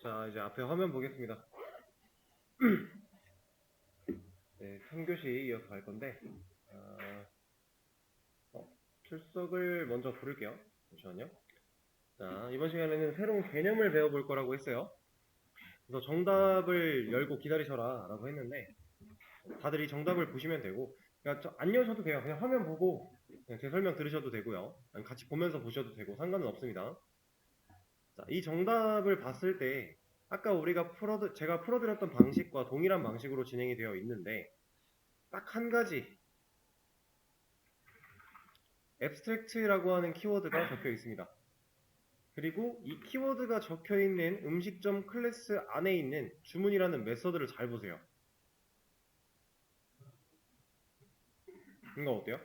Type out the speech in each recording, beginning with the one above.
자, 이제 앞에 화면 보겠습니다. 네, 3교시 이어서 갈 건데, 출석을 먼저 부를게요. 잠시만요. 자, 이번 시간에는 새로운 개념을 배워볼 거라고 했어요. 그래서 정답을 열고 기다리셔라 라고 했는데, 다들 이 정답을 보시면 되고, 그러니까 안 여셔도 돼요. 그냥 화면 보고 그냥 제 설명 들으셔도 되고요. 아니면 같이 보면서 보셔도 되고 상관은 없습니다. 자, 이 정답을 봤을 때 아까 제가 풀어드렸던 방식과 동일한 방식으로 진행이 되어 있는데 딱 한 가지 abstract라고 하는 키워드가 적혀 있습니다. 그리고 이 키워드가 적혀 있는 음식점 클래스 안에 있는 주문이라는 메서드를 잘 보세요. 이거 어때요?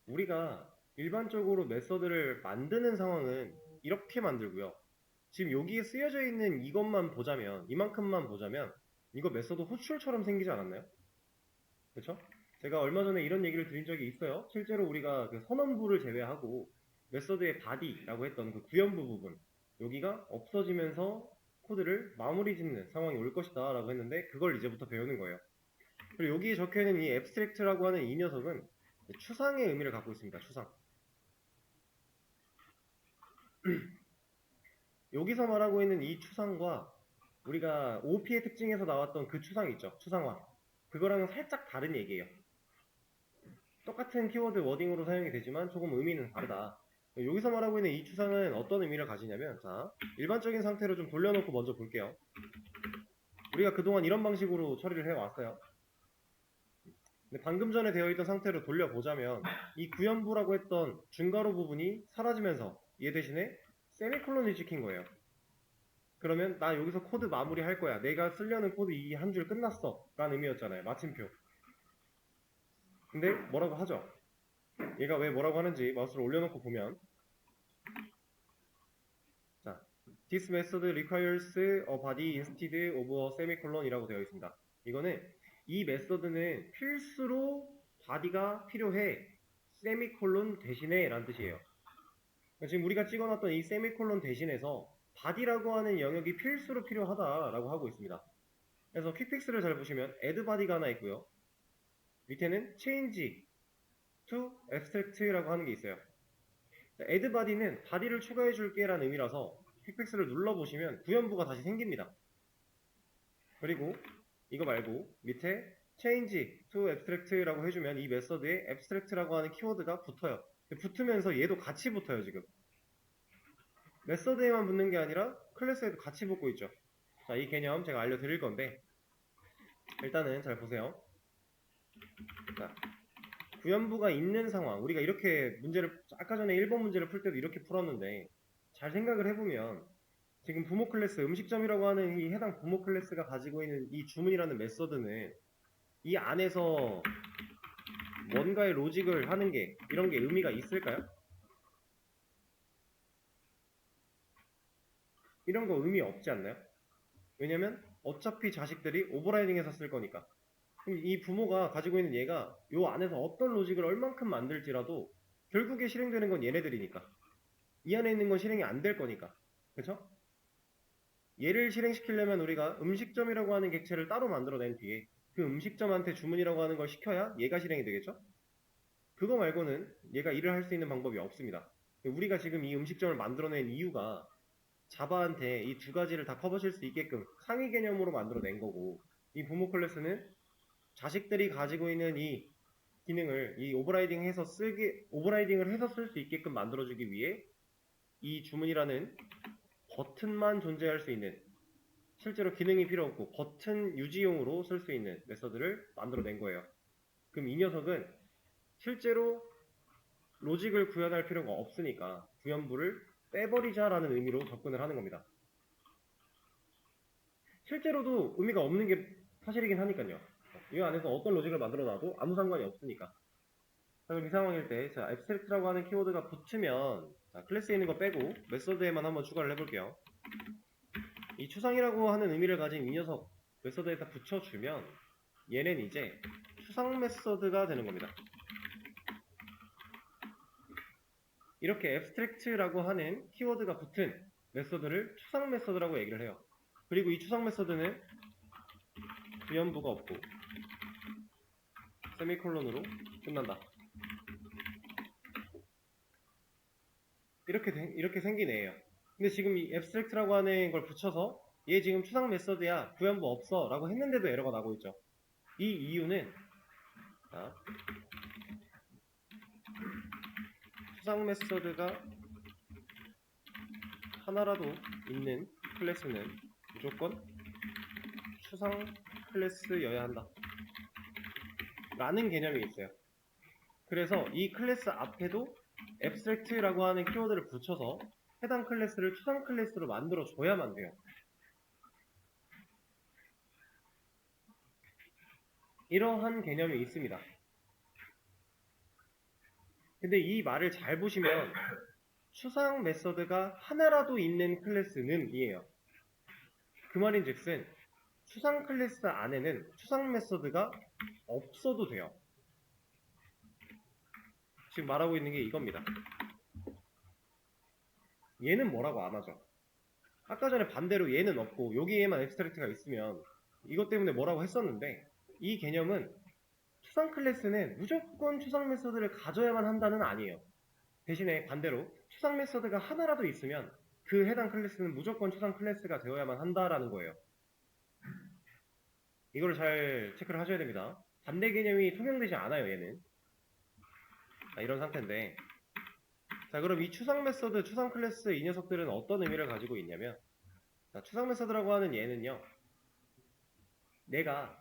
우리가 일반적으로 메서드를 만드는 상황은 이렇게 만들고요. 지금 여기에 쓰여져 있는 이것만 보자면, 이만큼만 보자면 이거 메서드 호출처럼 생기지 않았나요? 그렇죠? 제가 얼마 전에 이런 얘기를 드린 적이 있어요. 실제로 우리가 그 선언부를 제외하고 메서드의 body라고 했던 그 구현부 부분, 여기가 없어지면서 코드를 마무리 짓는 상황이 올 것이다 라고 했는데 그걸 이제부터 배우는 거예요. 그리고 여기에 적혀있는 이 abstract라고 하는 이 녀석은 추상의 의미를 갖고 있습니다. 추상. 여기서 말하고 있는 이 추상과 우리가 OP의 특징에서 나왔던 그 추상 있죠. 추상화. 그거랑은 살짝 다른 얘기예요. 똑같은 키워드 워딩으로 사용이 되지만 조금 의미는 다르다. 여기서 말하고 있는 이 추상은 어떤 의미를 가지냐면, 자, 일반적인 상태로 좀 돌려놓고 먼저 볼게요. 우리가 그동안 이런 방식으로 처리를 해왔어요. 근데 방금 전에 되어 있던 상태로 돌려보자면 이 구현부라고 했던 중괄호 부분이 사라지면서 얘 대신에 세미콜론이 찍힌 거예요. 그러면 나 여기서 코드 마무리 할 거야. 내가 쓰려는 코드 이 한 줄 끝났어 라는 의미였잖아요. 마침표. 근데 뭐라고 하죠? 얘가 왜 뭐라고 하는지 마우스를 올려놓고 보면, 자, this method requires a body instead of a semicolon 이라고 되어 있습니다. 이거는 이 메서드는 필수로 body가 필요해 세미콜론 대신에 라는 뜻이에요. 지금 우리가 찍어놨던 이 세미콜론 대신에서 body라고 하는 영역이 필수로 필요하다라고 하고 있습니다. 그래서 퀵픽스를 잘 보시면 add body가 하나 있고요. 밑에는 change to abstract라고 하는 게 있어요. add body는 body를 추가해 줄게 라는 의미라서 퀵픽스를 눌러보시면 구현부가 다시 생깁니다. 그리고 이거 말고 밑에 change to abstract라고 해주면 이 메서드에 abstract라고 하는 키워드가 붙어요. 붙으면서 얘도 같이 붙어요. 지금 메서드에만 붙는 게 아니라 클래스에도 같이 붙고 있죠. 자, 이 개념 제가 알려드릴 건데 일단은 잘 보세요. 자, 구현부가 있는 상황, 우리가 이렇게 문제를 아까 전에 1번 문제를 풀 때도 이렇게 풀었는데 잘 생각을 해보면 지금 부모 클래스, 음식점이라고 하는 이 해당 부모 클래스가 가지고 있는 이 주문이라는 메서드는 이 안에서 뭔가의 로직을 하는 게 이런 게 의미가 있을까요? 이런 거 의미 없지 않나요? 왜냐면 어차피 자식들이 오버라이딩해서 쓸 거니까. 그럼 이 부모가 가지고 있는 얘가 요 안에서 어떤 로직을 얼만큼 만들지라도 결국에 실행되는 건 얘네들이니까. 이 안에 있는 건 실행이 안 될 거니까. 그쵸? 얘를 실행시키려면 우리가 음식점이라고 하는 객체를 따로 만들어낸 뒤에 그 음식점한테 주문이라고 하는 걸 시켜야 얘가 실행이 되겠죠? 그거 말고는 얘가 일을 할 수 있는 방법이 없습니다. 우리가 지금 이 음식점을 만들어낸 이유가 자바한테 이 두 가지를 다 커버실 수 있게끔 상위 개념으로 만들어낸 거고, 이 부모 클래스는 자식들이 가지고 있는 이 기능을 이 오버라이딩을 해서 쓸 수 있게끔 만들어주기 위해 이 주문이라는 버튼만 존재할 수 있는, 실제로 기능이 필요 없고 버튼 유지용으로 쓸 수 있는 메서드를 만들어낸 거예요. 그럼 이 녀석은 실제로 로직을 구현할 필요가 없으니까 구현부를 빼버리자라는 의미로 접근을 하는 겁니다. 실제로도 의미가 없는 게 사실이긴 하니까요. 이 안에서 어떤 로직을 만들어놔도 아무 상관이 없으니까. 그럼 이 상황일 때, 자, abstract라고 하는 키워드가 붙으면, 자, 클래스에 있는 거 빼고 메서드에만 한번 추가를 해볼게요. 이 추상이라고 하는 의미를 가진 이 녀석 메서드에다 붙여주면 얘는 이제 추상 메서드가 되는 겁니다. 이렇게 abstract라고 하는 키워드가 붙은 메서드를 추상 메서드라고 얘기를 해요. 그리고 이 추상 메서드는 부연부가 없고 세미콜론으로 끝난다. 이렇게 생긴 애예요. 근데 지금 이 abstract라고 하는 걸 붙여서 얘 지금 추상 메서드야, 부연부 없어 라고 했는데도 에러가 나고 있죠. 이 이유는 추상 메서드가 하나라도 있는 클래스는 무조건 추상 클래스여야 한다 라는 개념이 있어요. 그래서 이 클래스 앞에도 abstract라고 하는 키워드를 붙여서 해당 클래스를 추상 클래스로 만들어 줘야만 돼요. 이러한 개념이 있습니다. 근데 이 말을 잘 보시면 추상 메서드가 하나라도 있는 클래스는 이에요. 그 말인즉슨 추상 클래스 안에는 추상 메서드가 없어도 돼요. 지금 말하고 있는 게 이겁니다. 얘는 뭐라고 안 하죠. 아까 전에 반대로 얘는 없고 여기에만 앱스트랙트가 있으면 이것 때문에 뭐라고 했었는데, 이 개념은 추상 클래스는 무조건 추상 메서드를 가져야만 한다는 아니에요. 대신에 반대로 추상 메서드가 하나라도 있으면 그 해당 클래스는 무조건 추상 클래스가 되어야만 한다라는 거예요. 이거를 잘 체크를 하셔야 됩니다. 반대 개념이 통용되지 않아요, 얘는. 이런 상태인데, 자, 그럼 이 추상 메서드, 추상 클래스 이 녀석들은 어떤 의미를 가지고 있냐면, 자, 추상 메서드라고 하는 얘는요, 내가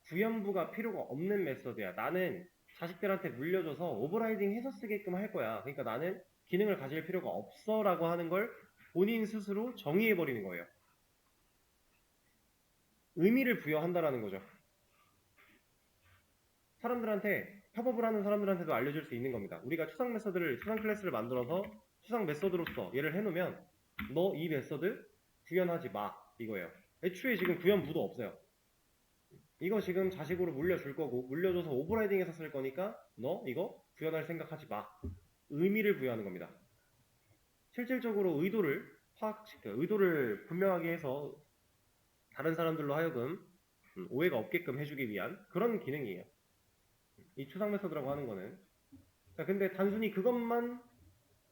구현부가 필요가 없는 메서드야. 나는 자식들한테 물려줘서 오버라이딩 해서 쓰게끔 할 거야. 그러니까 나는 기능을 가질 필요가 없어 라고 하는 걸 본인 스스로 정의해버리는 거예요. 의미를 부여한다라는 거죠. 사람들한테, 협업을 하는 사람들한테도 알려줄 수 있는 겁니다. 우리가 추상 메서드를, 추상 클래스를 만들어서 추상 메서드로서 얘를 해놓으면 너 이 메서드 구현하지 마 이거예요. 애초에 지금 구현부도 없어요. 이거 지금 자식으로 물려줄 거고 물려줘서 오버라이딩해서 쓸 거니까 너 이거 구현할 생각하지 마. 의미를 부여하는 겁니다. 실질적으로 의도를 분명하게 해서 다른 사람들로 하여금 오해가 없게끔 해주기 위한 그런 기능이에요. 이 추상 메서드라고 하는 거는. 자, 근데 단순히 그것만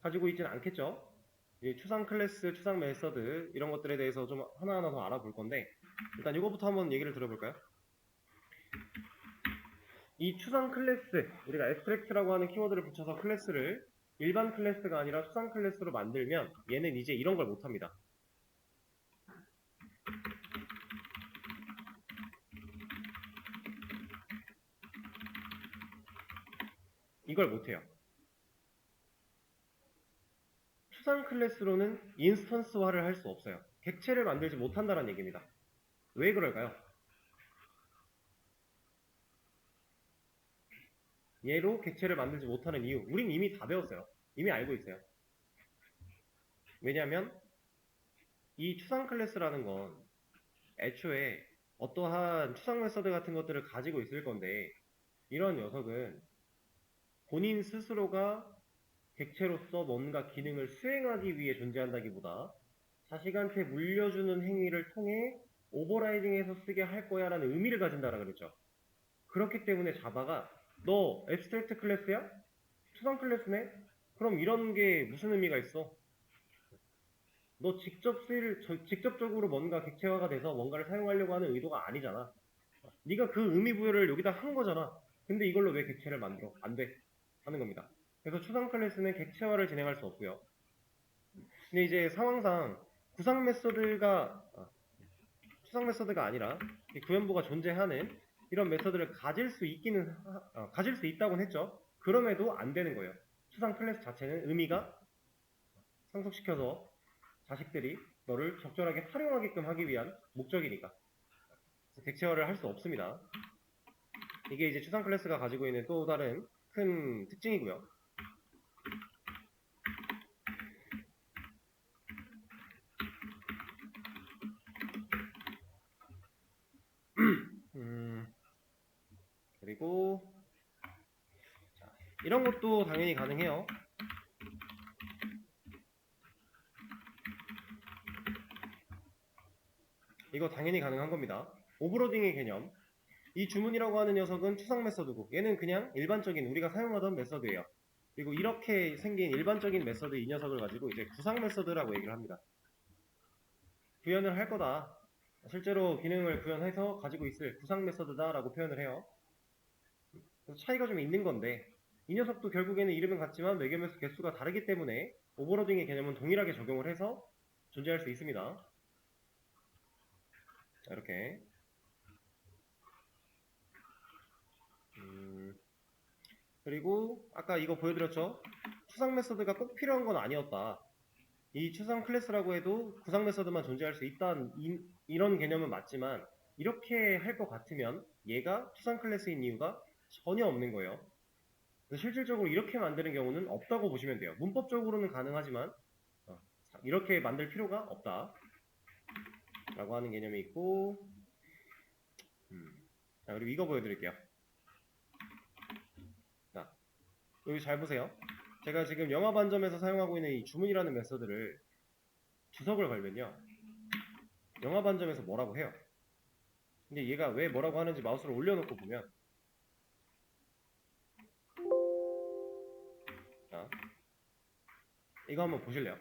가지고 있지는 않겠죠. 이 추상 클래스, 추상 메서드 이런 것들에 대해서 좀 하나하나 더 알아볼 건데, 일단 이거부터 한번 얘기를 들어볼까요? 이 추상 클래스, 우리가 abstract라고 하는 키워드를 붙여서 클래스를 일반 클래스가 아니라 추상 클래스로 만들면 얘는 이제 이런 걸 못합니다. 이걸 못해요. 추상 클래스로는 인스턴스화를 할 수 없어요. 객체를 만들지 못한다는 얘기입니다. 왜 그럴까요? 얘로 객체를 만들지 못하는 이유, 우린 이미 다 배웠어요. 이미 알고 있어요. 왜냐하면 이 추상 클래스라는 건 애초에 어떠한 추상 메서드 같은 것들을 가지고 있을 건데, 이런 녀석은 본인 스스로가 객체로서 뭔가 기능을 수행하기 위해 존재한다기보다 자식한테 물려주는 행위를 통해 오버라이딩해서 쓰게 할 거야 라는 의미를 가진다라 그랬죠. 그렇기 때문에 자바가 너 앱스트랙트 클래스야? 추상 클래스네? 그럼 이런 게 무슨 의미가 있어? 너 직접적으로 뭔가 객체화가 돼서 뭔가를 사용하려고 하는 의도가 아니잖아. 네가 그 의미 부여를 여기다 한 거잖아. 근데 이걸로 왜 객체를 만들어? 안 돼. 하는 겁니다. 그래서 추상 클래스는 객체화를 진행할 수 없고요. 근데 이제 상황상 구상 메서드가 추상 메서드가 아니라 구현부가 존재하는 이런 메서드를 가질 수 있다고는 했죠. 그럼에도 안 되는 거예요. 추상 클래스 자체는 의미가 상속시켜서 자식들이 너를 적절하게 활용하게끔 하기 위한 목적이니까 객체화를 할 수 없습니다. 이게 이제 추상 클래스가 가지고 있는 또 다른 큰 특징이고요. 그리고 자, 이런 것도 당연히 가능해요. 이거 당연히 가능한 겁니다. 오버로딩의 개념. 이 주문이라고 하는 녀석은 추상 메서드고 얘는 그냥 일반적인 우리가 사용하던 메서드예요. 그리고 이렇게 생긴 일반적인 메서드 이 녀석을 가지고 이제 구상 메서드라고 얘기를 합니다. 구현을 할 거다. 실제로 기능을 구현해서 가지고 있을 구상 메서드다 라고 표현을 해요. 차이가 좀 있는 건데 이 녀석도 결국에는 이름은 같지만 매개면수 개수가 다르기 때문에 오버로딩의 개념은 동일하게 적용을 해서 존재할 수 있습니다. 자, 이렇게 그리고 아까 이거 보여드렸죠? 추상 메서드가 꼭 필요한 건 아니었다. 이 추상 클래스라고 해도 구상 메서드만 존재할 수 있다는 이런 개념은 맞지만 이렇게 할 것 같으면 얘가 추상 클래스인 이유가 전혀 없는 거예요. 실질적으로 이렇게 만드는 경우는 없다고 보시면 돼요. 문법적으로는 가능하지만 이렇게 만들 필요가 없다 라고 하는 개념이 있고 자, 그리고 이거 보여드릴게요. 자, 여기 잘 보세요. 제가 지금 영화 반점에서 사용하고 있는 이 주문이라는 메서드를 주석을 걸면요 영화 반점에서 뭐라고 해요. 근데 얘가 왜 뭐라고 하는지 마우스를 올려놓고 보면 자, 이거 한번 보실래요?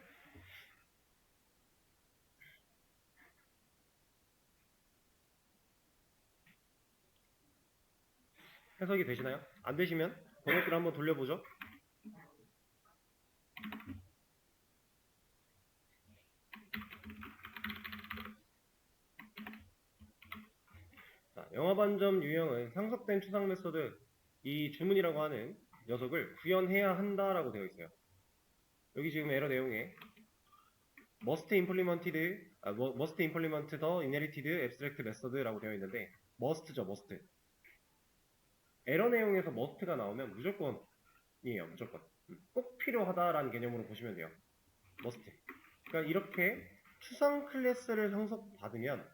해석이 되시나요? 안 되시면 번역기를 한번 돌려보죠. 자, 영화 반점 유형은 상속된 추상 메서드 이 주문이라고 하는 녀석을 구현해야 한다라고 되어 있어요. 여기 지금 에러 내용에 must implement the inherited abstract method라고 되어 있는데 must죠, must. 에러 내용에서 must가 나오면 무조건이에요, 무조건. 꼭 필요하다라는 개념으로 보시면 돼요. must. 그러니까 이렇게 추상 클래스를 상속받으면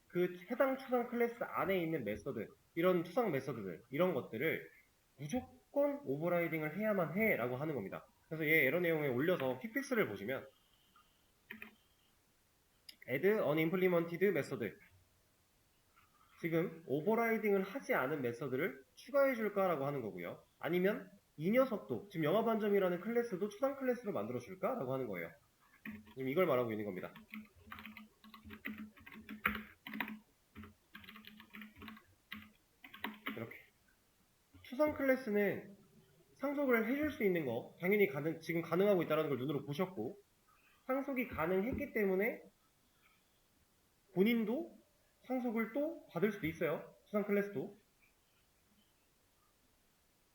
그 해당 추상 클래스 안에 있는 메서드, 이런 추상 메서드들, 이런 것들을 무조건 오버라이딩을 해야만 해 라고 하는 겁니다. 그래서 얘 에러 내용에 올려서 픽픽스를 보시면 add unimplemented method 지금 오버라이딩을 하지 않은 메서드를 추가해 줄까 라고 하는 거고요. 아니면 이 녀석도 지금 영화 반점이라는 클래스도 추상 클래스로 만들어 줄까 라고 하는 거예요. 지금 이걸 말하고 있는 겁니다. 이렇게 추상 클래스는 상속을 해줄 수 있는 거 당연히 지금 가능하고 있다는 걸 눈으로 보셨고 상속이 가능했기 때문에 본인도 상속을 또 받을 수도 있어요. 추상 클래스도.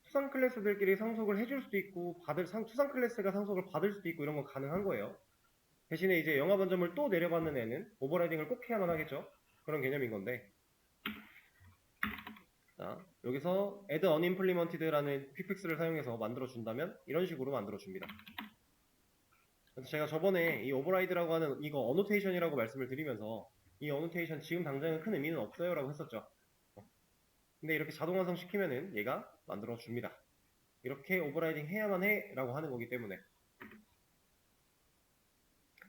추상 클래스들끼리 상속을 해줄 수도 있고 추상 클래스가 상속을 받을 수도 있고 이런 건 가능한 거예요. 대신에 이제 영화 반점을 또 내려받는 애는 오버라이딩을 꼭 해야만 하겠죠. 그런 개념인 건데 자, 여기서 add unimplemented라는 퀵픽스를 사용해서 만들어준다면 이런 식으로 만들어줍니다. 그래서 제가 저번에 이 오버라이드라고 하는 이거 어노테이션이라고 말씀을 드리면서 이 어노테이션 지금 당장은 큰 의미는 없어요 라고 했었죠. 근데 이렇게 자동 완성시키면은 얘가 만들어줍니다. 이렇게 오버라이딩 해야만 해 라고 하는 거기 때문에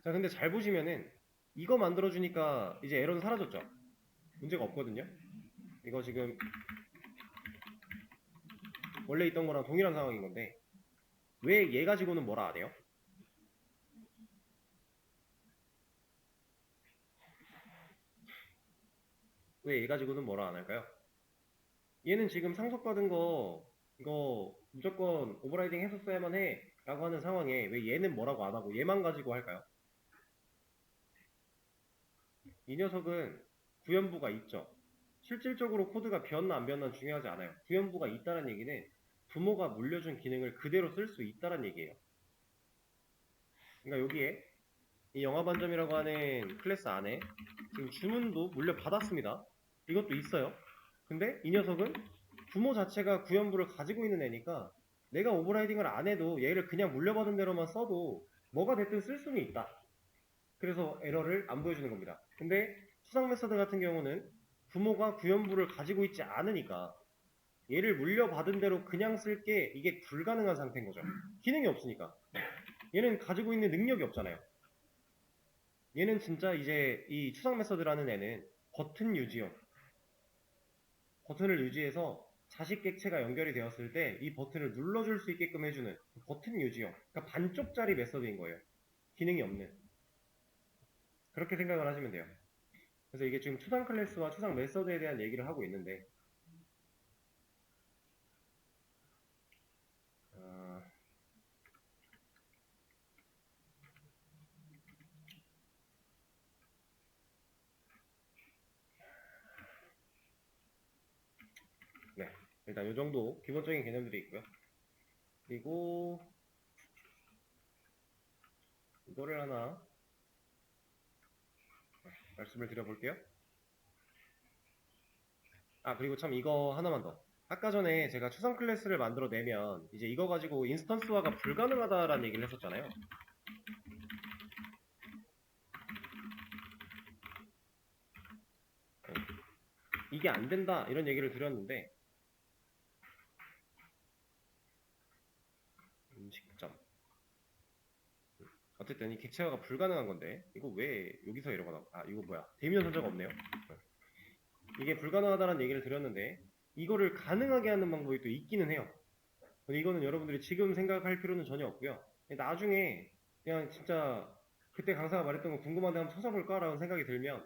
자 근데 잘 보시면은 이거 만들어주니까 이제 에러는 사라졌죠. 문제가 없거든요. 이거 지금 원래 있던 거랑 동일한 상황인 건데 왜 얘 가지고는 뭐라 안 해요? 왜 얘 가지고는 뭐라 안 할까요? 얘는 지금 상속받은 거 이거 무조건 오버라이딩 했었어야만 해 라고 하는 상황에 왜 얘는 뭐라고 안 하고 얘만 가지고 할까요? 이 녀석은 구현부가 있죠. 실질적으로 코드가 변나 안 변나 중요하지 않아요. 구현부가 있다는 얘기는 부모가 물려준 기능을 그대로 쓸 수 있다는 얘기예요. 그러니까 여기에 이 영화 반점이라고 하는 클래스 안에 지금 주문도 물려받았습니다. 이것도 있어요. 근데 이 녀석은 부모 자체가 구현부를 가지고 있는 애니까 내가 오버라이딩을 안 해도 얘를 그냥 물려받은 대로만 써도 뭐가 됐든 쓸 수는 있다. 그래서 에러를 안 보여주는 겁니다. 근데 수상 메서드 같은 경우는 부모가 구현부를 가지고 있지 않으니까 얘를 물려받은 대로 그냥 쓸 게 이게 불가능한 상태인 거죠. 기능이 없으니까. 얘는 가지고 있는 능력이 없잖아요. 얘는 진짜 이제 이 추상 메서드라는 애는 버튼 유지형. 버튼을 유지해서 자식 객체가 연결이 되었을 때 이 버튼을 눌러줄 수 있게끔 해주는 버튼 유지형. 그러니까 반쪽짜리 메서드인 거예요. 기능이 없는. 그렇게 생각을 하시면 돼요. 그래서 이게 지금 추상 클래스와 추상 메서드에 대한 얘기를 하고 있는데, 어, 네. 일단 이 정도 기본적인 개념들이 있고요. 그리고 이거를 하나 말씀을 드려볼게요. 아, 그리고 참 이거 하나만 더. 아까 전에 제가 추상 클래스를 만들어내면 이제 이거 가지고 인스턴스화가 불가능하다라는 얘기를 했었잖아요. 네. 이게 안 된다 이런 얘기를 드렸는데 음식점 어쨌든 이 객체화가 불가능한 건데 이거 왜 여기서 이러고 나와? 아 이거 뭐야 대면 선자가 없네요. 네. 이게 불가능하다는 얘기를 드렸는데 이거를 가능하게 하는 방법이 또 있기는 해요. 근데 이거는 여러분들이 지금 생각할 필요는 전혀 없고요. 나중에 그냥 진짜 그때 강사가 말했던 거 궁금한데 한번 찾아볼까라는 생각이 들면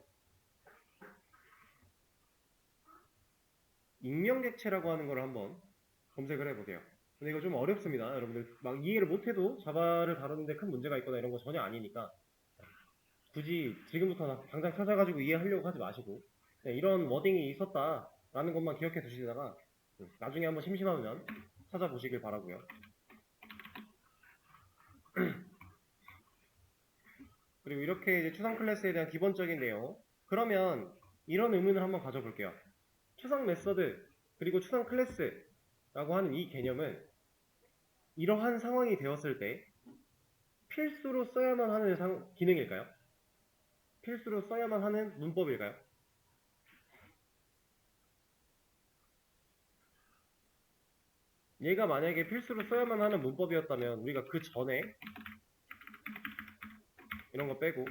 익명객체라고 하는 걸 한번 검색을 해보세요. 근데 이거 좀 어렵습니다. 여러분들 막 이해를 못해도 자바를 다루는데 큰 문제가 있거나 이런 거 전혀 아니니까 굳이 지금부터 당장 찾아가지고 이해하려고 하지 마시고 이런 워딩이 있었다라는 것만 기억해 두시다가 나중에 한번 심심하면 찾아보시길 바라고요. 그리고 이렇게 이제 추상 클래스에 대한 기본적인 내용. 그러면 이런 의문을 한번 가져볼게요. 추상 메서드 그리고 추상 클래스라고 하는 이 개념은 이러한 상황이 되었을 때 필수로 써야만 하는 기능일까요? 필수로 써야만 하는 문법일까요? 얘가 만약에 필수로 써야만 하는 문법이었다면 우리가 그 전에 이런 거 빼고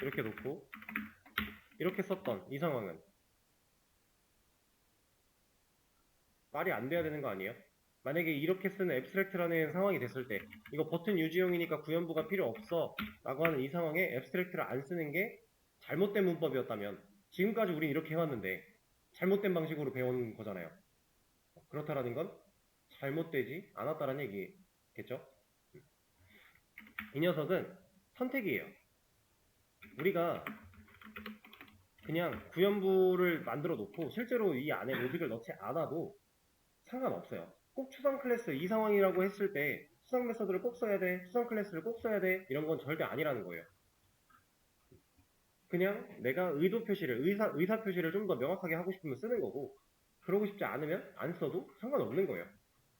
이렇게 놓고 이렇게 썼던 이 상황은 말이 안 돼야 되는 거 아니에요? 만약에 이렇게 쓰는 앱스트랙트라는 상황이 됐을 때 이거 버튼 유지용이니까 구현부가 필요 없어 라고 하는 이 상황에 앱스트랙트를 안 쓰는 게 잘못된 문법이었다면 지금까지 우린 이렇게 해왔는데 잘못된 방식으로 배운 거잖아요. 그렇다라는 건 잘못되지 않았다는 얘기겠죠? 이 녀석은 선택이에요. 우리가 그냥 구현부를 만들어 놓고 실제로 이 안에 로직을 넣지 않아도 상관없어요. 꼭 추상 클래스 이 상황이라고 했을 때 추상 메서드를 꼭 써야 돼, 추상 클래스를 꼭 써야 돼 이런 건 절대 아니라는 거예요. 그냥 내가 의도 표시를 의사 표시를 좀 더 명확하게 하고 싶으면 쓰는 거고 그러고 싶지 않으면 안 써도 상관없는 거예요.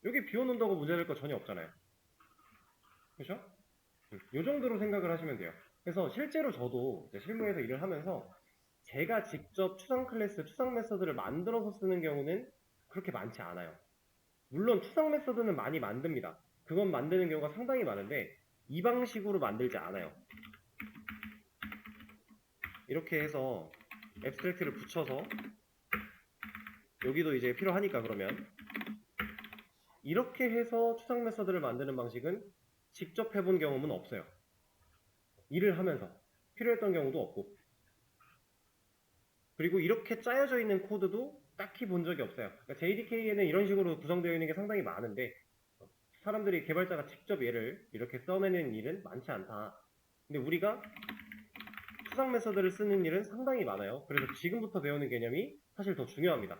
여기 비워놓는다고 문제될 거 전혀 없잖아요. 그렇죠? 이 정도로 생각을 하시면 돼요. 그래서 실제로 저도 이제 실무에서 일을 하면서 제가 직접 추상 클래스, 추상 메서드를 만들어서 쓰는 경우는 그렇게 많지 않아요. 물론 추상 메서드는 많이 만듭니다. 그건 만드는 경우가 상당히 많은데 이 방식으로 만들지 않아요. 이렇게 해서 앱스트랙트를 붙여서 여기도 이제 필요하니까 그러면 이렇게 해서 추상 메서드를 만드는 방식은 직접 해본 경험은 없어요. 일을 하면서 필요했던 경우도 없고 그리고 이렇게 짜여져 있는 코드도 딱히 본 적이 없어요. 그러니까 JDK에는 이런 식으로 구성되어 있는 게 상당히 많은데 사람들이 개발자가 직접 얘를 이렇게 써내는 일은 많지 않다. 근데 우리가 추상 메서드를 쓰는 일은 상당히 많아요. 그래서 지금부터 배우는 개념이 사실 더 중요합니다.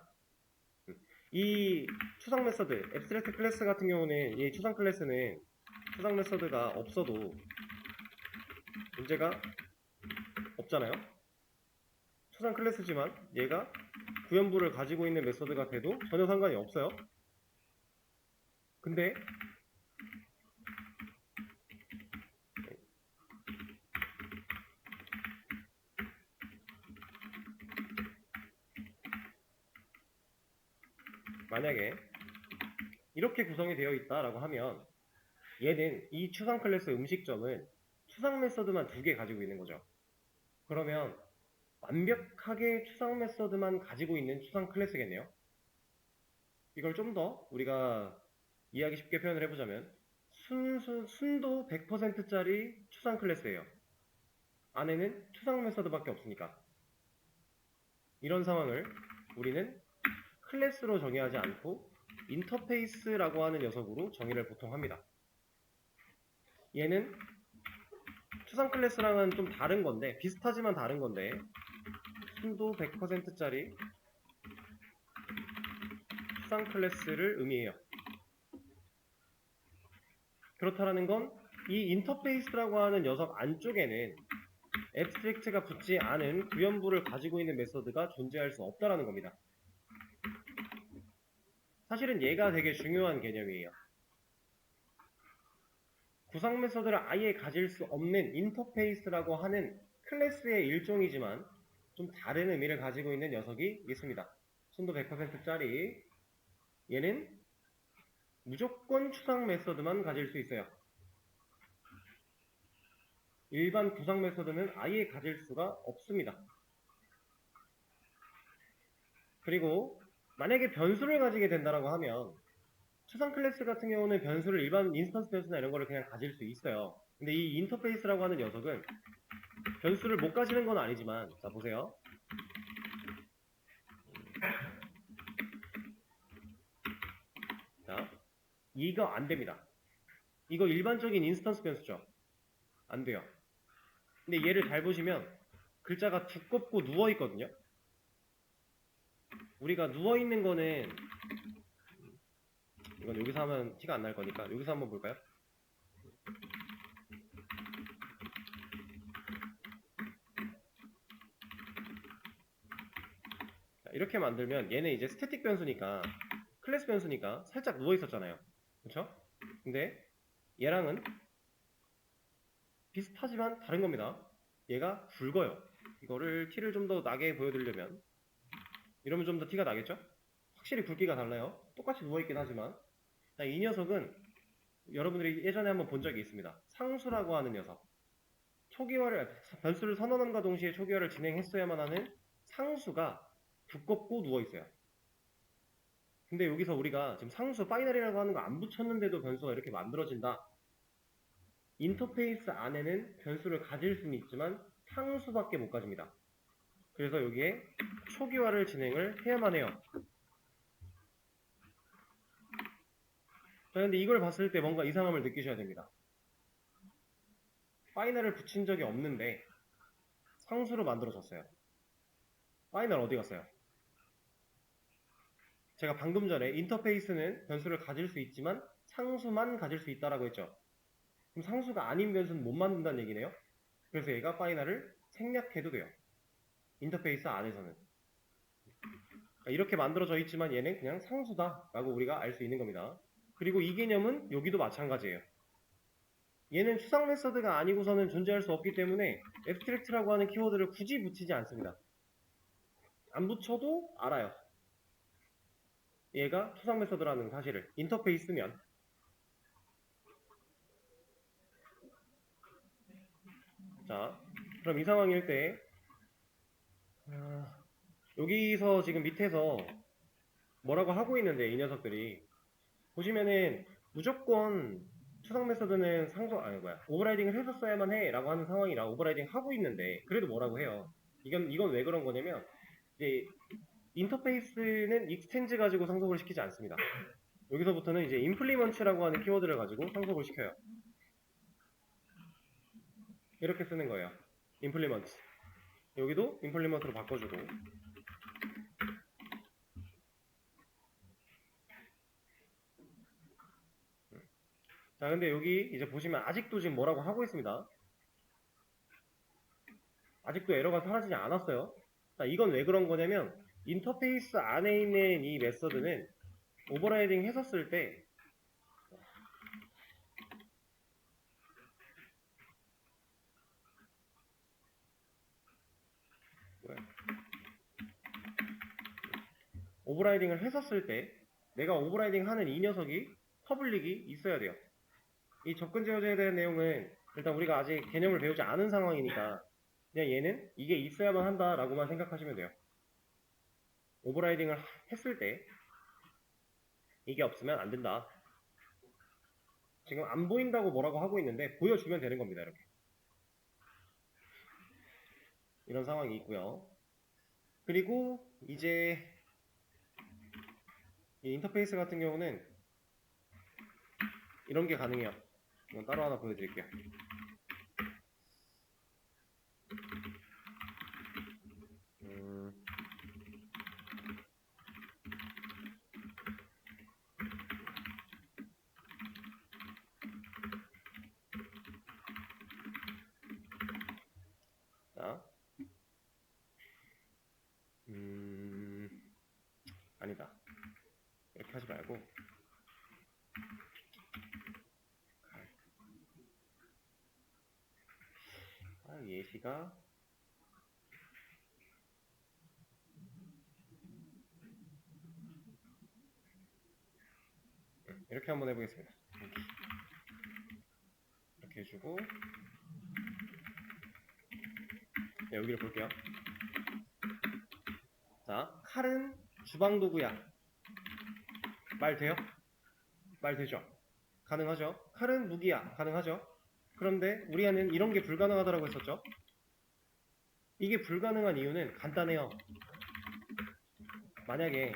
이 추상 메서드, 앱스트랙트 클래스 같은 경우는 이 추상 클래스는 추상 메서드가 없어도 문제가 없잖아요. 추상 클래스지만 얘가 구현부를 가지고 있는 메서드가 돼도 전혀 상관이 없어요. 근데 만약에 이렇게 구성이 되어 있다라고 하면 얘는 이 추상 클래스 음식점은 추상 메서드만 2개 가지고 있는 거죠. 그러면 완벽하게 추상 메서드만 가지고 있는 추상 클래스겠네요. 이걸 좀 더 우리가 이해하기 쉽게 표현을 해보자면 순도 100%짜리 추상 클래스예요. 안에는 추상 메서드밖에 없으니까. 이런 상황을 우리는 클래스로 정의하지 않고 인터페이스라고 하는 녀석으로 정의를 보통 합니다. 얘는 추상 클래스랑은 좀 다른 건데, 비슷하지만 다른 건데, 순도 100%짜리 추상 클래스를 의미해요. 그렇다라는 건 이 인터페이스라고 하는 녀석 안쪽에는 앱스트랙트가 붙지 않은 구현부를 가지고 있는 메서드가 존재할 수 없다라는 겁니다. 사실은 얘가 되게 중요한 개념이에요. 구상 메서드를 아예 가질 수 없는 인터페이스라고 하는 클래스의 일종이지만 좀 다른 의미를 가지고 있는 녀석이 있습니다. 순도 100%짜리 얘는 무조건 추상 메서드만 가질 수 있어요. 일반 구상 메서드는 아예 가질 수가 없습니다. 그리고 만약에 변수를 가지게 된다라고 하면 추상 클래스 같은 경우는 변수를 일반 인스턴스 변수나 이런 거를 그냥 가질 수 있어요. 근데 이 인터페이스라고 하는 녀석은 변수를 못 가지는 건 아니지만, 자 보세요. 자, 이거 안 됩니다. 이거 일반적인 인스턴스 변수죠. 안 돼요. 근데 얘를 잘 보시면 글자가 두껍고 누워 있거든요. 우리가 누워 있는 거는 이건 여기서 하면 티가 안 날 거니까 여기서 한번 볼까요? 자, 이렇게 만들면 얘는 이제 스태틱 변수니까 클래스 변수니까 살짝 누워 있었잖아요. 그쵸? 근데 얘랑은 비슷하지만 다른 겁니다. 얘가 굵어요. 이거를 티를 좀 더 나게 보여드리려면 이러면 좀 더 티가 나겠죠? 확실히 굵기가 달라요. 똑같이 누워있긴 하지만 이 녀석은 여러분들이 예전에 한번 본 적이 있습니다. 상수라고 하는 녀석. 변수를 선언함과 동시에 초기화를 진행했어야만 하는 상수가 두껍고 누워있어요. 근데 여기서 우리가 지금 상수 파이널이라고 하는 거 안 붙였는데도 변수가 이렇게 만들어진다. 인터페이스 안에는 변수를 가질 수는 있지만 상수밖에 못 가집니다. 그래서 여기에 초기화를 진행을 해야만 해요. 자, 근데 이걸 봤을 때 뭔가 이상함을 느끼셔야 됩니다. 파이널을 붙인 적이 없는데 상수로 만들어졌어요. 파이널 어디 갔어요? 제가 방금 전에 인터페이스는 변수를 가질 수 있지만 상수만 가질 수 있다라고 했죠. 그럼 상수가 아닌 변수는 못 만든다는 얘기네요. 그래서 얘가 파이널을 생략해도 돼요. 인터페이스 안에서는. 그러니까 이렇게 만들어져 있지만 얘는 그냥 상수다라고 우리가 알 수 있는 겁니다. 그리고 이 개념은 여기도 마찬가지예요. 얘는 추상 메서드가 아니고서는 존재할 수 없기 때문에 앱스트랙트라고 하는 키워드를 굳이 붙이지 않습니다. 안 붙여도 알아요. 얘가 추상 메서드라는 사실을. 인터페이스면. 자, 그럼 이 상황일 때 여기서 지금 밑에서 뭐라고 하고 있는데 이 녀석들이 보시면은 무조건 추상 메서드는 오버라이딩을 했었어야만 해 라고 하는 상황이라 오버라이딩 하고 있는데 그래도 뭐라고 해요. 이건 왜 그런 거냐면 이제 인터페이스는 익스텐즈 가지고 상속을 시키지 않습니다. 여기서부터는 이제 임플리먼트라고 하는 키워드를 가지고 상속을 시켜요. 이렇게 쓰는 거예요. 임플리먼트. 여기도 임플리먼트로 바꿔주고. 자, 근데 여기 이제 보시면 아직도 지금 뭐라고 하고 있습니다. 아직도 에러가 사라지지 않았어요. 자, 이건 왜 그런 거냐면 인터페이스 안에 있는 이 메서드는 오버라이딩 했었을 때 오버라이딩을 했었을 때 내가 오버라이딩 하는 이 녀석이 퍼블릭이 있어야 돼요. 이 접근 제어제에 대한 내용은 일단 우리가 아직 개념을 배우지 않은 상황이니까 그냥 얘는 이게 있어야만 한다라고만 생각하시면 돼요. 오버라이딩을 했을 때 이게 없으면 안 된다. 지금 안 보인다고 뭐라고 하고 있는데 보여주면 되는 겁니다. 이렇게. 이런 상황이 있고요. 그리고 이제 이 인터페이스 같은 경우는 이런 게 가능해요. 이건 따로 하나 보여드릴게요. 음, 자, 아니다. 이렇게 하지 말고 예시가 이렇게 한번 해보겠습니다. 이렇게 해주고 네, 여기를 볼게요. 자, 칼은 주방 도구야. 말 돼요? 말 되죠? 가능하죠? 칼은 무기야. 가능하죠? 그런데 우리는 이런 게 불가능하다고 했었죠? 이게 불가능한 이유는 간단해요. 만약에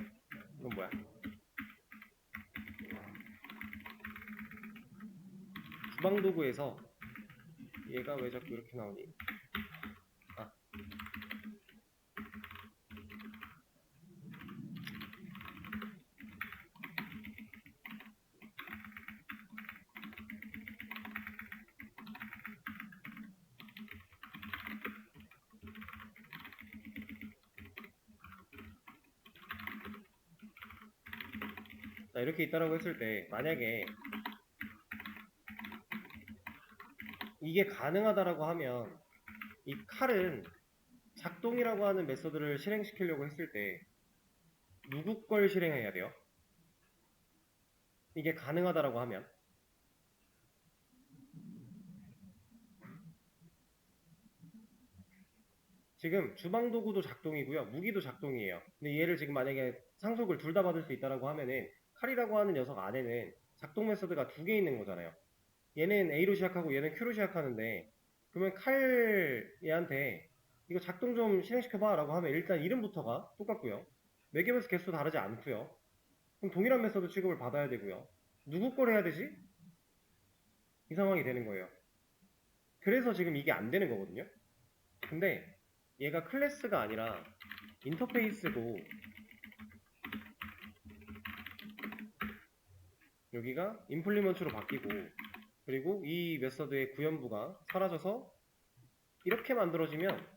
이건 뭐야? 주방 도구에서 얘가 왜 자꾸 이렇게 나오니? 아, 자, 이렇게 있다라고 했을 때 만약에 이게 가능하다라고 하면 이 칼은 작동이라고 하는 메소드를 실행시키려고 했을 때 누구 걸 실행해야 돼요? 이게 가능하다라고 하면 지금 주방 도구도 작동이고요. 무기도 작동이에요. 근데 얘를 지금 만약에 상속을 둘 다 받을 수 있다라고 하면은 칼이라고 하는 녀석 안에는 작동 메소드가 두 개 있는 거잖아요. 얘는 A로 시작하고 얘는 Q로 시작하는데 그러면 칼 얘한테 이거 작동 좀 실행시켜봐 라고 하면 일단 이름부터가 똑같고요. 매개면서 개수 다르지 않고요. 그럼 동일한 메소드 취급을 받아야 되고요. 누구 걸 해야 되지? 이 상황이 되는 거예요. 그래서 지금 이게 안 되는 거거든요. 근데 얘가 클래스가 아니라 인터페이스고 여기가 임플리먼트로 바뀌고 그리고 이 메서드의 구현부가 사라져서 이렇게 만들어지면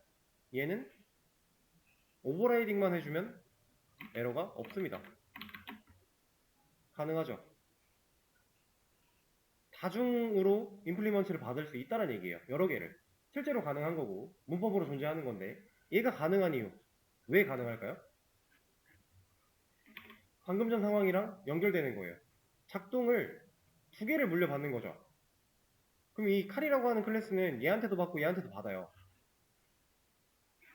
얘는 오버라이딩만 해주면 에러가 없습니다. 가능하죠? 다중으로 임플리먼트를 받을 수 있다는 얘기예요. 여러 개를. 실제로 가능한 거고 문법으로 존재하는 건데 얘가 가능한 이유 왜 가능할까요? 방금 전 상황이랑 연결되는 거예요. 작동을 두 개를 물려받는 거죠. 그럼 이 칼이라고 하는 클래스는 얘한테도 받고 얘한테도 받아요.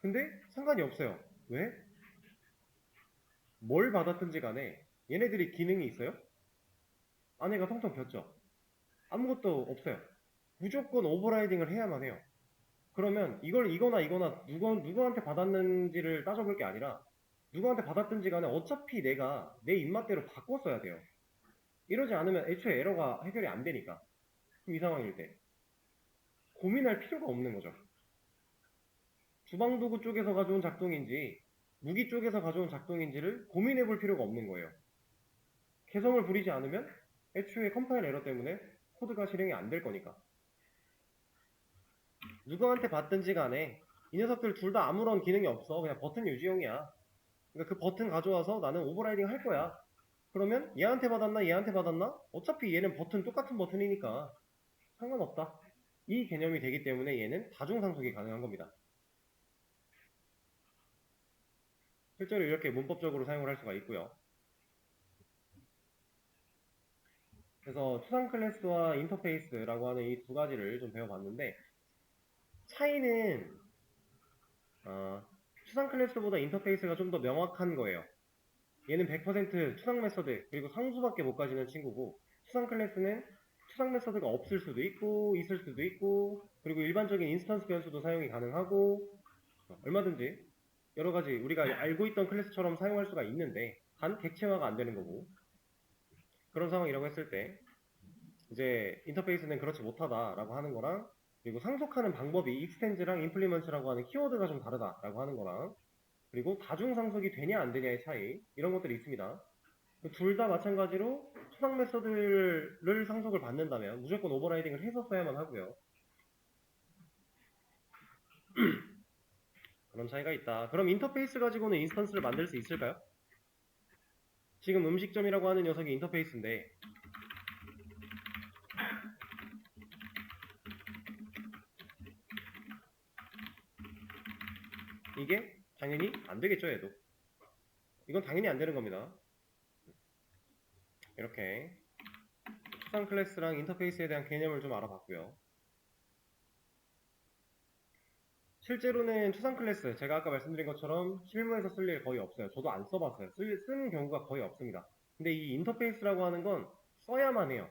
근데 상관이 없어요. 왜? 뭘 받았든지 간에 얘네들이 기능이 있어요? 안에가 텅텅 비었죠. 아무것도 없어요. 무조건 오버라이딩을 해야만 해요. 그러면 이걸 이거나 누구한테 받았는지를 따져볼 게 아니라 누구한테 받았든지 간에 어차피 내가 내 입맛대로 바꿔 써야 돼요. 이러지 않으면 애초에 에러가 해결이 안 되니까. 그럼 이 상황일 때 고민할 필요가 없는 거죠. 주방도구 쪽에서 가져온 작동인지 무기 쪽에서 가져온 작동인지를 고민해 볼 필요가 없는 거예요. 개성을 부리지 않으면 애초에 컴파일 에러 때문에 코드가 실행이 안 될 거니까. 누구한테 받든지 간에 이 녀석들 둘 다 아무런 기능이 없어. 그냥 버튼 유지용이야. 그러니까 그 버튼 가져와서 나는 오버라이딩 할 거야. 그러면 얘한테 받았나 얘한테 받았나? 어차피 얘는 버튼 똑같은 버튼이니까 상관없다. 이 개념이 되기 때문에 얘는 다중상속이 가능한 겁니다. 실제로 이렇게 문법적으로 사용을 할 수가 있고요. 그래서 추상 클래스와 인터페이스라고 하는 이 두 가지를 좀 배워봤는데 차이는 추상 클래스보다 인터페이스가 좀 더 명확한 거예요. 얘는 100% 추상 메서드 그리고 상수밖에 못 가지는 친구고, 추상 클래스는 추상 메서드가 없을 수도 있고 있을 수도 있고, 그리고 일반적인 인스턴스 변수도 사용이 가능하고, 얼마든지 여러가지 우리가 알고 있던 클래스처럼 사용할 수가 있는데, 단 객체화가 안 되는 거고, 그런 상황이라고 했을 때 이제 인터페이스는 그렇지 못하다라고 하는 거랑, 그리고 상속하는 방법이 익스텐즈랑 임플리먼트라고 하는 키워드가 좀 다르다라고 하는 거랑, 그리고 다중 상속이 되냐 안 되냐의 차이, 이런 것들이 있습니다. 둘 다 마찬가지로 추상 메서드를 상속을 받는다면 무조건 오버라이딩을 해서 써야만 하고요. 그런 차이가 있다. 그럼 인터페이스 가지고는 인스턴스를 만들 수 있을까요? 지금 음식점이라고 하는 녀석이 인터페이스인데, 이게 당연히 안 되겠죠, 얘도. 이건 당연히 안 되는 겁니다. 이렇게 추상 클래스랑 인터페이스에 대한 개념을 좀 알아봤고요. 실제로는 추상 클래스, 제가 아까 말씀드린 것처럼 실무에서 쓸 일 거의 없어요. 저도 안 써봤어요. 쓰는 경우가 거의 없습니다. 근데 이 인터페이스라고 하는 건 써야만 해요.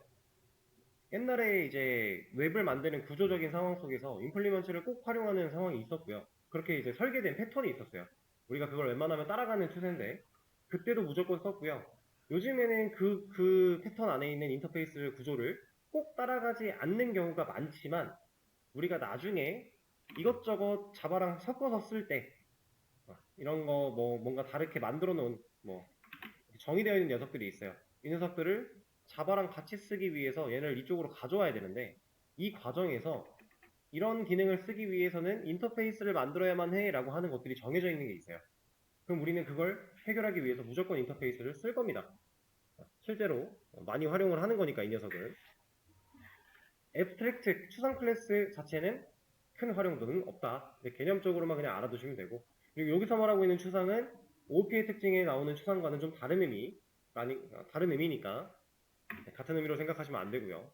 옛날에 이제 웹을 만드는 구조적인 상황 속에서 임플리먼트를 꼭 활용하는 상황이 있었고요. 그렇게 이제 설계된 패턴이 있었어요. 우리가 그걸 웬만하면 따라가는 추세인데, 그때도 무조건 썼고요. 요즘에는 그 패턴 안에 있는 인터페이스 구조를 꼭 따라가지 않는 경우가 많지만, 우리가 나중에 이것저것 자바랑 섞어서 쓸 때, 이런 거 뭐 뭔가 다르게 만들어 놓은 뭐 정의되어 있는 녀석들이 있어요. 이 녀석들을 자바랑 같이 쓰기 위해서 얘를 이쪽으로 가져와야 되는데, 이 과정에서 이런 기능을 쓰기 위해서는 인터페이스를 만들어야만 해 라고 하는 것들이 정해져 있는 게 있어요. 그럼 우리는 그걸 해결하기 위해서 무조건 인터페이스를 쓸 겁니다. 실제로 많이 활용을 하는 거니까 이 녀석을. 앱스트랙트 추상 클래스 자체는 큰 활용도는 없다. 개념적으로만 그냥 알아두시면 되고, 그리고 여기서 말하고 있는 추상은 OOP의 특징에 나오는 추상과는 좀 다른 다른 의미니까 같은 의미로 생각하시면 안 되고요.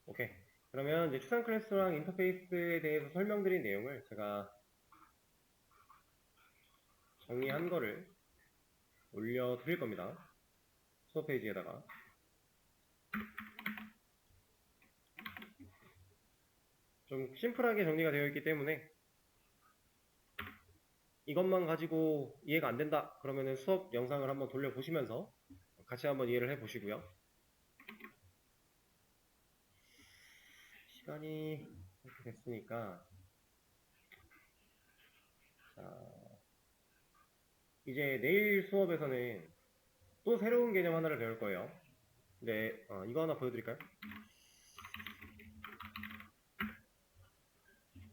오케이. 그러면 이제 추상 클래스랑 인터페이스에 대해서 설명드린 내용을 제가 정리한 거를 올려드릴 겁니다. 수업 페이지에다가. 좀 심플하게 정리가 되어 있기 때문에 이것만 가지고 이해가 안 된다 그러면은 수업 영상을 한번 돌려보시면서 같이 한번 이해를 해보시고요. 시간이 이렇게 됐으니까, 자, 이제 내일 수업에서는 또 새로운 개념 하나를 배울 거예요. 네, 이거 하나 보여드릴까요?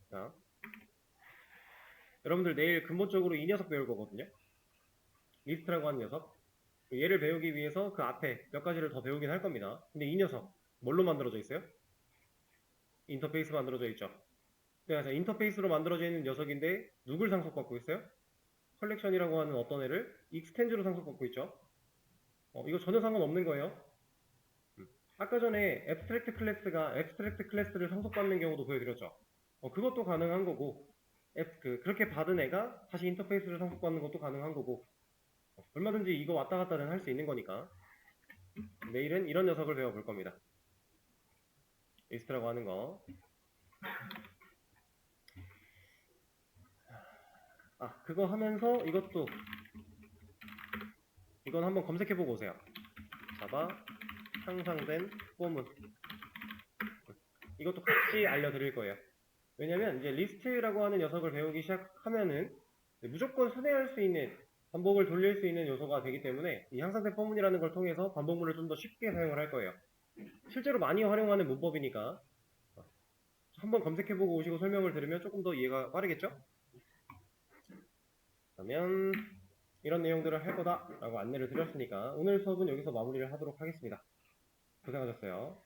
자, 여러분들 내일 근본적으로 이 녀석 배울 거거든요. 리스트라고 하는 녀석. 얘를 배우기 위해서 그 앞에 몇 가지를 더 배우긴 할 겁니다. 근데 이 녀석 뭘로 만들어져 있어요? 인터페이스 만들어져 있죠. 그래서 인터페이스로 만들어져 있는 녀석인데 누굴 상속받고 있어요? 컬렉션이라고 하는 어떤 애를 익스텐즈로 상속받고 있죠. 이거 전혀 상관없는 거예요. 아까 전에 앱스트랙트 클래스를 상속받는 경우도 보여드렸죠. 그것도 가능한 거고, 그렇게 받은 애가 다시 인터페이스를 상속받는 것도 가능한 거고, 얼마든지 이거 왔다 갔다는 할 수 있는 거니까. 내일은 이런 녀석을 배워볼 겁니다. 리스트라고 하는 거. 그거 하면서 이건 한번 검색해보고 오세요. 자바 향상된 포문. 이것도 같이 알려드릴 거예요. 왜냐면 이제 리스트라고 하는 녀석을 배우기 시작하면은 무조건 순회할 수 있는, 반복을 돌릴 수 있는 요소가 되기 때문에 이 향상된 포문이라는 걸 통해서 반복문을 좀 더 쉽게 사용을 할 거예요. 실제로 많이 활용하는 문법이니까 한번 검색해보고 오시고 설명을 들으면 조금 더 이해가 빠르겠죠? 그러면 이런 내용들을 할 거다 라고 안내를 드렸으니까 오늘 수업은 여기서 마무리를 하도록 하겠습니다. 고생하셨어요.